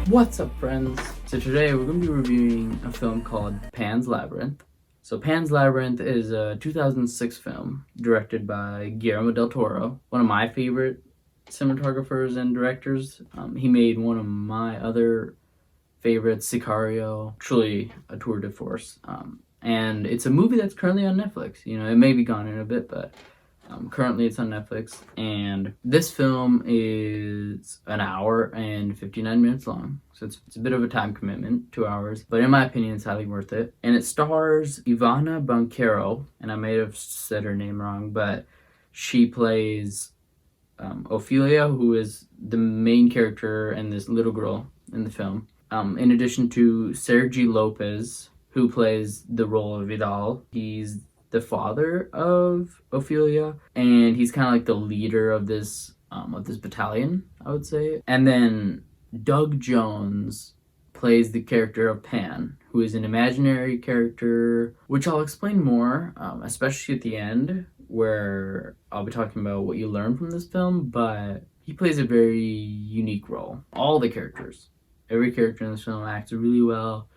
What's up, friends? So today we're going to be reviewing a film called Pan's Labyrinth. So Pan's Labyrinth is a 2006 film directed by Guillermo del Toro, one of my favorite cinematographers and directors. He made one of my other favorites, Sicario, truly a tour de force. And it's a movie that's currently on Netflix. You know, it may be gone in a bit, but currently it's on Netflix. And this film is an hour and 59 minutes long. So it's a bit of a time commitment, 2 hours. But in my opinion, it's highly worth it. And it stars Ivana Banquero. And I may have said her name wrong, but she plays Ophelia, who is the main character and this little girl in the film. In addition to Sergi Lopez, who plays the role of Vidal. He's the father of Ophelia, and he's kind of like the leader of this battalion, I would say. And then Doug Jones plays the character of Pan, who is an imaginary character, which I'll explain more, especially at the end, where I'll be talking about what you learn from this film, but he plays a very unique role. All the characters, every character in this film acts really well,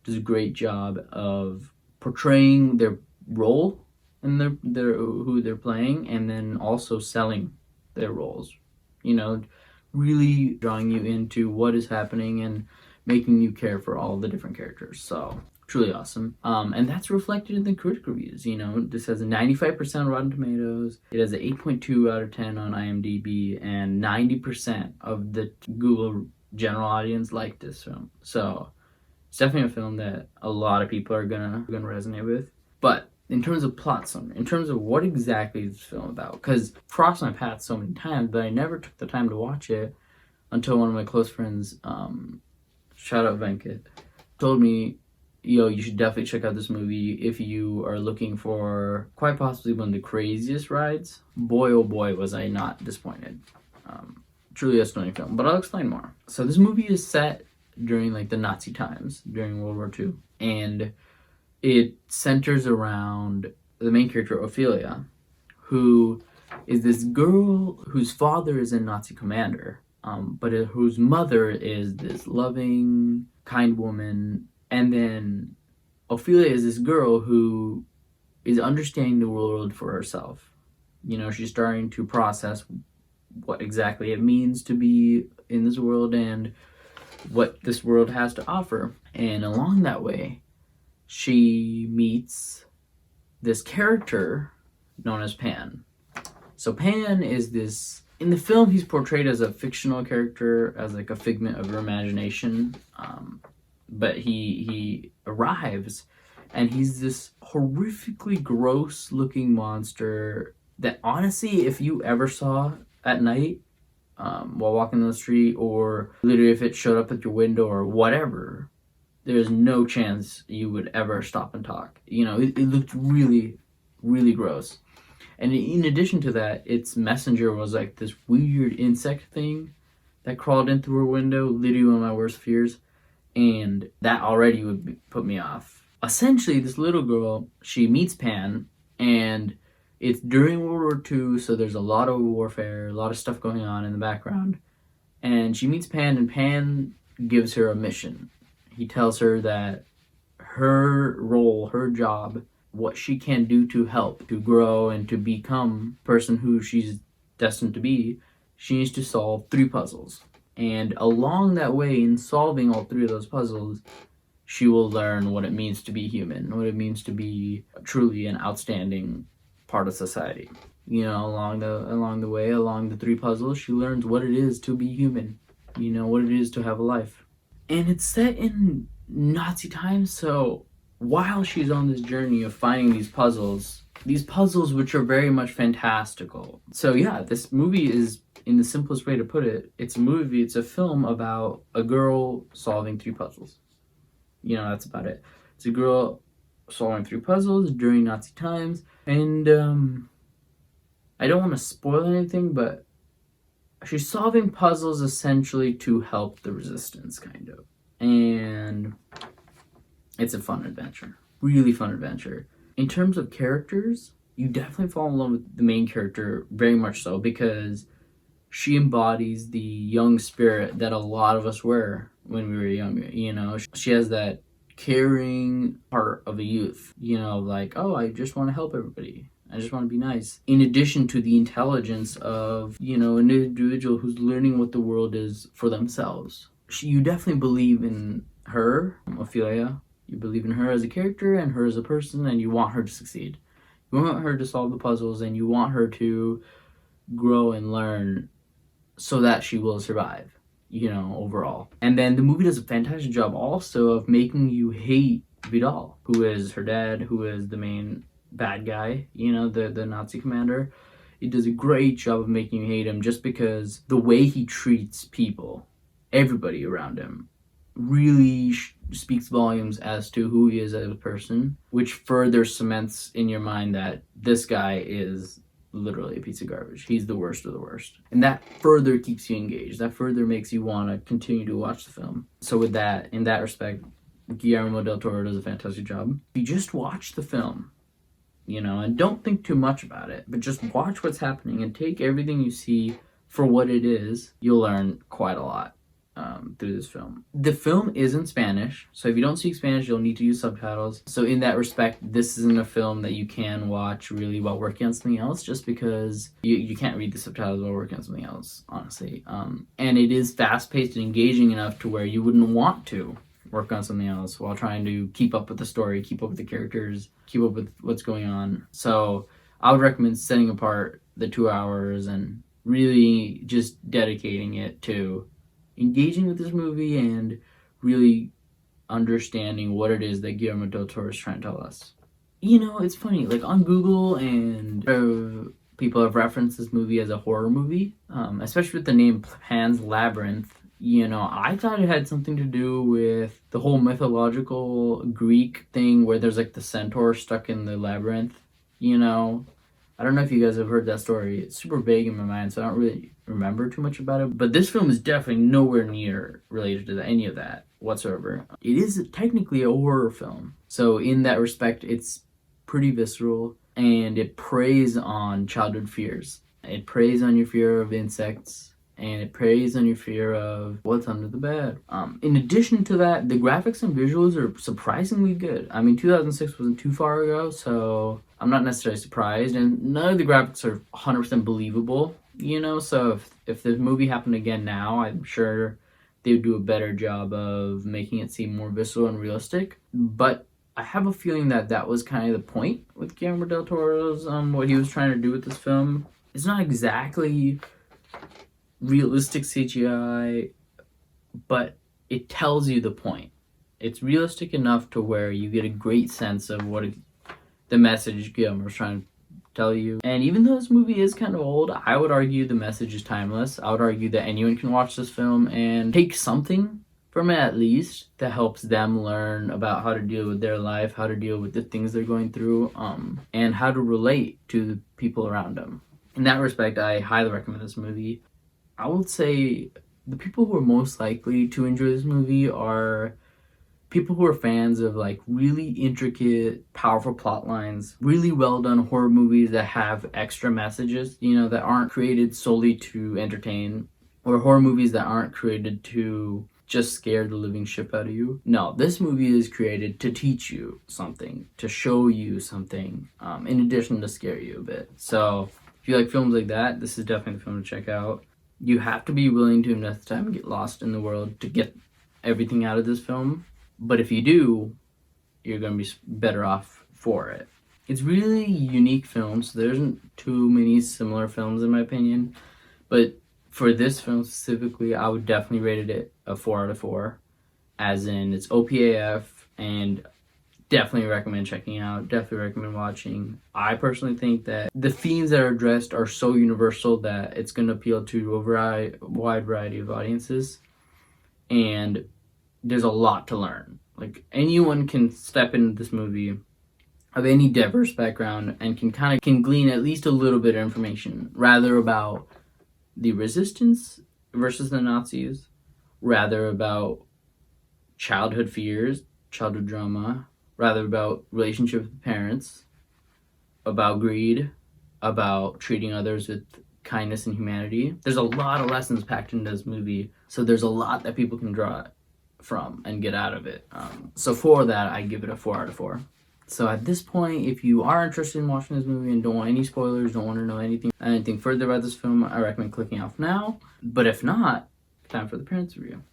does a great job of portraying their role and their who they're playing, and then also selling their roles. You know, really drawing you into what is happening and making you care for all the different characters. So truly awesome. And that's reflected in the critic reviews. You know, this has a 95% Rotten Tomatoes. It has an 8.2 out of 10 on IMDb, and 90% of the Google general audience liked this film. So it's definitely a film that a lot of people are gonna resonate with. But in terms of plot summary, in terms of what exactly is this film about, because crossed my path so many times, but I never took the time to watch it until one of my close friends, shout out Venkat, told me, yo, you should definitely check out this movie if you are looking for quite possibly one of the craziest rides. Boy, oh boy, was I not disappointed. Truly a stunning film, but I'll explain more. So this movie is set during like the Nazi times, during World War II, and it centers around the main character Ophelia, who is this girl whose father is a Nazi commander, but whose mother is this loving, kind woman. And then Ophelia is this girl who is understanding the world for herself. You know, she's starting to process what exactly it means to be in this world and what this world has to offer. And along that way, she meets this character known as Pan. So Pan is this, in the film he's portrayed as a fictional character, as like a figment of her imagination, but he arrives and he's this horrifically gross looking monster that honestly, if you ever saw at night while walking down the street, or literally if it showed up at your window or whatever, there's no chance you would ever stop and talk. You know, it looked really, really gross. And in addition to that, its messenger was like this weird insect thing that crawled in through her window, literally one of my worst fears. And that already would put me off. Essentially, this little girl, she meets Pan, and it's during World War II, so there's a lot of warfare, a lot of stuff going on in the background. And she meets Pan, and Pan gives her a mission. He tells her that her role, her job, what she can do to help, to grow, and to become the person who she's destined to be, she needs to solve 3 puzzles. And along that way, in solving all 3 of those puzzles, she will learn what it means to be human, what it means to be truly an outstanding part of society. You know, along the way, along the 3 puzzles, she learns what it is to be human. You know, what it is to have a life. And it's set in Nazi times, so while she's on this journey of finding these puzzles which are very much fantastical. So yeah, this movie is, in the simplest way to put it, it's a film about a girl solving 3 puzzles. You know, that's about it. It's a girl solving 3 puzzles during Nazi times, and I don't want to spoil anything, but she's solving puzzles essentially to help the resistance, kind of. And it's a fun adventure. Really fun adventure. In terms of characters, you definitely fall in love with the main character, very much so, because she embodies the young spirit that a lot of us wear when we were younger. You know, she has that caring heart of a youth. You know, like, oh, I just want to help everybody. I just want to be nice. In addition to the intelligence of, you know, an individual who's learning what the world is for themselves. You definitely believe in her, Ophelia. You believe in her as a character and her as a person, and you want her to succeed. You want her to solve the puzzles, and you want her to grow and learn so that she will survive, you know, overall. And then the movie does a fantastic job also of making you hate Vidal, who is her dad, who is the main bad guy, you know, the Nazi commander. It does a great job of making you hate him just because the way he treats people, everybody around him, really speaks volumes as to who he is as a person, which further cements in your mind that this guy is literally a piece of garbage. He's the worst of the worst. And that further keeps you engaged. That further makes you want to continue to watch the film. So with that, in that respect, Guillermo del Toro does a fantastic job. If you just watch the film, you know, and don't think too much about it, but just watch what's happening and take everything you see for what it is, you'll learn quite a lot through this film. The film is in Spanish, so if you don't speak Spanish, you'll need to use subtitles. So in that respect, this isn't a film that you can watch really while working on something else, just because you can't read the subtitles while working on something else, honestly. And it is fast-paced and engaging enough to where you wouldn't want to work on something else while trying to keep up with the story, keep up with the characters, keep up with what's going on. So I would recommend setting apart the 2 hours and really just dedicating it to engaging with this movie and really understanding what it is that Guillermo del Toro is trying to tell us. You know, it's funny, like on Google and people have referenced this movie as a horror movie, especially with the name Pan's Labyrinth. You know, I thought it had something to do with the whole mythological Greek thing where there's like the centaur stuck in the labyrinth, you know. I don't know if you guys have heard that story. It's super vague in my mind, so I don't really remember too much about it. But this film is definitely nowhere near related to any of that whatsoever. It is technically a horror film. So in that respect, it's pretty visceral, and it preys on childhood fears. It preys on your fear of insects, and it preys on your fear of what's under the bed. In addition to that, the graphics and visuals are surprisingly good. I mean, 2006 wasn't too far ago, so I'm not necessarily surprised, and none of the graphics are 100% believable, you know, so if the movie happened again now, I'm sure they would do a better job of making it seem more visceral and realistic. But I have a feeling that that was kind of the point with Guillermo del Toro's, what he was trying to do with this film. It's not exactly realistic CGI, but it tells you the point. It's realistic enough to where you get a great sense of what the message Guillermo was trying to tell you. And even though this movie is kind of old, I would argue the message is timeless. I would argue that anyone can watch this film and take something from it at least that helps them learn about how to deal with their life, how to deal with the things they're going through, and how to relate to the people around them. In that respect, I highly recommend this movie. I would say the people who are most likely to enjoy this movie are people who are fans of like really intricate, powerful plot lines, really well done horror movies that have extra messages, you know, that aren't created solely to entertain, or horror movies that aren't created to just scare the living shit out of you. No, this movie is created to teach you something, to show you something, in addition to scare you a bit. So if you like films like that, this is definitely the film to check out. You have to be willing to invest time and get lost in the world to get everything out of this film. But if you do, you're going to be better off for it. It's really a unique film, so there isn't too many similar films in my opinion. But for this film specifically, I would definitely rate it a 4 out of 4. As in, it's OPAF, and definitely recommend checking out, definitely recommend watching. I personally think that the themes that are addressed are so universal that it's going to appeal to a wide variety of audiences. And there's a lot to learn. Like, anyone can step into this movie of any diverse background and can glean at least a little bit of information, rather about the resistance versus the Nazis, rather about childhood fears, childhood drama, rather about relationship with parents, about greed, about treating others with kindness and humanity. There's a lot of lessons packed into this movie, so there's a lot that people can draw from and get out of it. So for that, I give it a 4 out of 4. So at this point, if you are interested in watching this movie and don't want any spoilers, don't want to know anything further about this film, I recommend clicking off now. But if not, time for the parents review.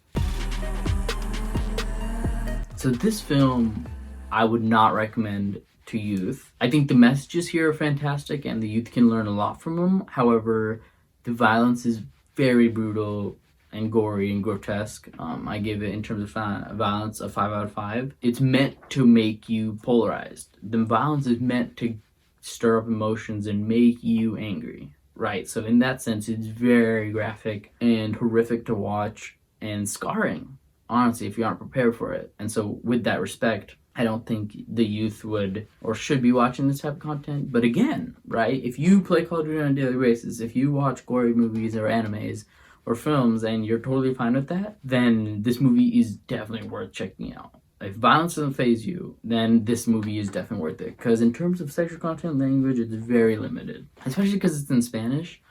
So this film, I would not recommend to youth. I think the messages here are fantastic and the youth can learn a lot from them. However, the violence is very brutal and gory and grotesque. I give it, in terms of violence, a 5 out of 5. It's meant to make you polarized. The violence is meant to stir up emotions and make you angry, right? So in that sense, it's very graphic and horrific to watch and scarring, honestly, if you aren't prepared for it. And so with that respect, I don't think the youth would or should be watching this type of content. But again, right, if you play Call of Duty on a daily basis, if you watch gory movies or animes or films and you're totally fine with that, then this movie is definitely worth checking out. If violence doesn't faze you, then this movie is definitely worth it. Because in terms of sexual content language, it's very limited. Especially because it's in Spanish.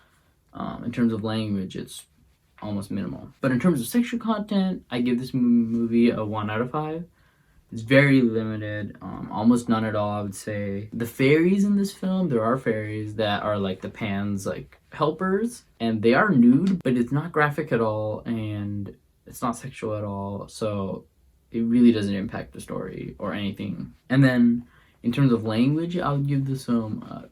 In terms of language, it's almost minimal. But in terms of sexual content, I give this movie a 1 out of 5. It's very limited, almost none at all, I would say. The fairies in this film, there are fairies that are like the Pan's like helpers, and they are nude, but it's not graphic at all, and it's not sexual at all, so it really doesn't impact the story or anything. And then in terms of language, I would give this film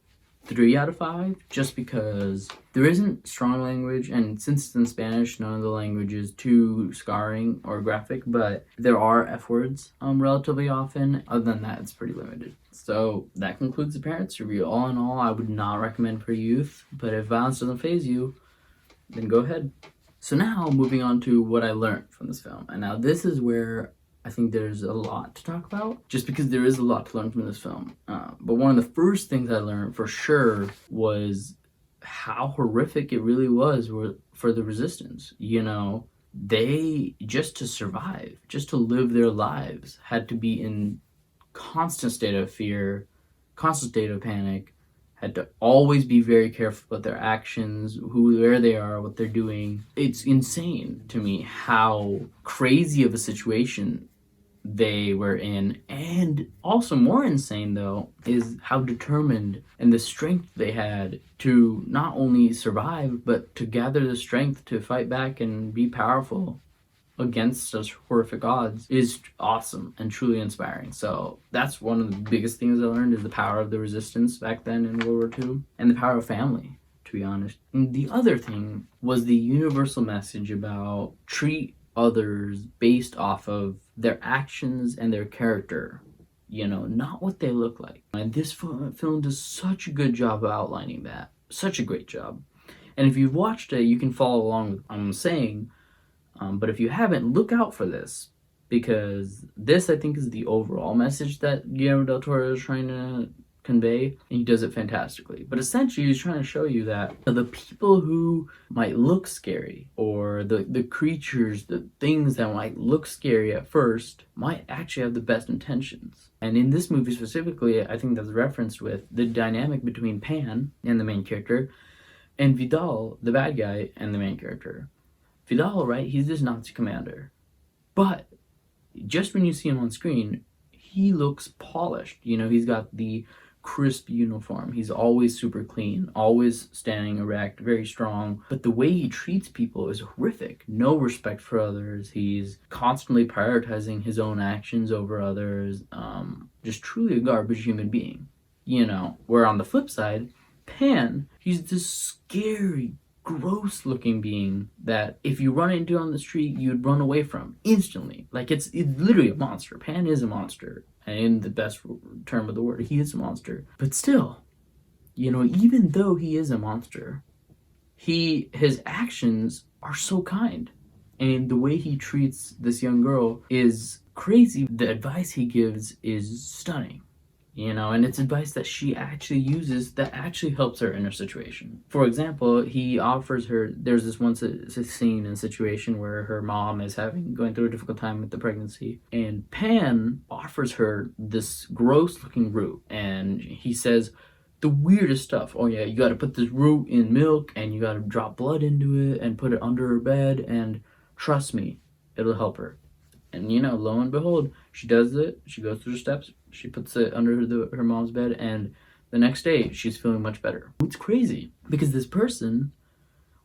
3 out of 5, just because there isn't strong language, and since it's in Spanish, none of the language is too scarring or graphic, but there are F words relatively often. Other than that, it's pretty limited. So that concludes the parents review. All in all, I would not recommend for youth, but if violence doesn't faze you, then go ahead. So now, moving on to what I learned from this film. And now this is where I think there's a lot to talk about, just because there is a lot to learn from this film. But one of the first things I learned for sure was how horrific it really was for the resistance. You know, they, just to survive, just to live their lives, had to be in constant state of fear, constant state of panic, had to always be very careful about their actions, where they are, what they're doing. It's insane to me how crazy of a situation they were in. And also more insane, though, is how determined and the strength they had to not only survive, but to gather the strength to fight back and be powerful against such horrific odds is awesome and truly inspiring. So that's one of the biggest things I learned, is the power of the resistance back then in World War II, and the power of family, to be honest. And the other thing was the universal message about treat others based off of their actions and their character, you know, not what they look like. And this film does such a good job of outlining that. Such a great job. And if you've watched it, you can follow along with what I'm saying. But if you haven't, look out for this, because this, I think, is the overall message that Guillermo del Toro is trying to convey, and he does it fantastically. But essentially, he's trying to show you that the people who might look scary, or the creatures, the things that might look scary at first, might actually have the best intentions. And in this movie specifically, I think that's referenced with the dynamic between Pan and the main character, and Vidal, the bad guy, and the main character. Vidal, right, he's this Nazi commander, but just when you see him on screen, he looks polished. You know, he's got the crisp uniform, he's always super clean, always standing erect, very strong, but the way he treats people is horrific. No respect for others, he's constantly prioritizing his own actions over others, just truly a garbage human being, you know. Where on the flip side, Pan, he's this scary, gross looking being that if you run into on the street, you'd run away from instantly. Like, it's literally a monster. Pan is a monster, and in the best term of the word, he is a monster. But still, you know, even though he is a monster, his actions are so kind, and the way he treats this young girl is crazy. The advice he gives is stunning. You know, and it's advice that she actually uses that actually helps her in her situation. For example, he offers her, there's this one scene and situation where her mom is going through a difficult time with the pregnancy, and Pan offers her this gross looking root, and he says the weirdest stuff. Oh yeah, you gotta put this root in milk, and you gotta drop blood into it and put it under her bed, and trust me, it'll help her. And lo and behold, she does it. She goes through the steps. She puts it under her mom's bed, and the next day she's feeling much better. It's crazy because this person,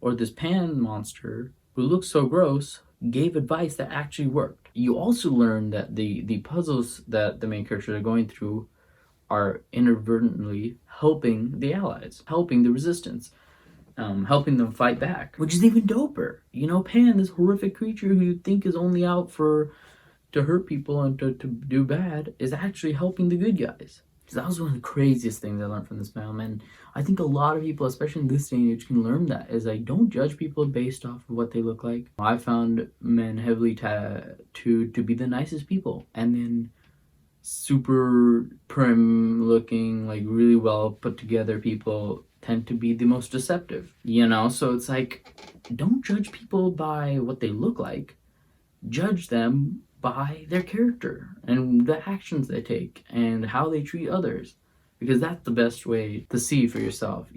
or this pan monster who looks so gross, gave advice that actually worked. You also learn that the puzzles that the main characters are going through are inadvertently helping the allies, helping the resistance, helping them fight back, which is even doper. Pan, this horrific creature who you think is only out to hurt people and to do bad, is actually helping the good guys. So that was one of the craziest things I learned from this film, and I think a lot of people, especially in this day and age, can learn that. Is like, don't judge people based off of what they look like. I found men heavily tattooed to be the nicest people, and then super prim looking, like really well put together people tend to be the most deceptive. So it's like, don't judge people by what they look like. Judge them by their character and the actions they take and how they treat others, because that's the best way to see for yourself,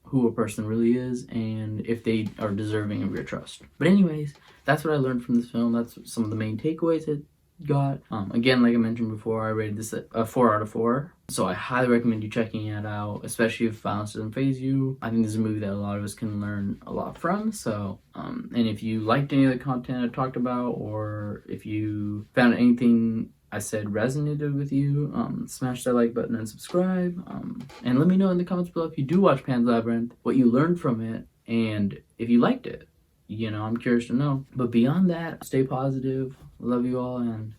who a person really is and if they are deserving of your trust. But anyways, that's what I learned from this film. That's some of the main takeaways it got. Again, like I mentioned before, I rated this a 4 out of 4. So I highly recommend you checking it out, especially if violence doesn't faze you. I think this is a movie that a lot of us can learn a lot from. So, and if you liked any of the content I talked about, or if you found anything I said resonated with you, smash that like button and subscribe. And let me know in the comments below if you do watch Pan's Labyrinth, what you learned from it, and if you liked it. I'm curious to know. But beyond that, stay positive. Love you all, and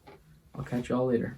I'll catch you all later.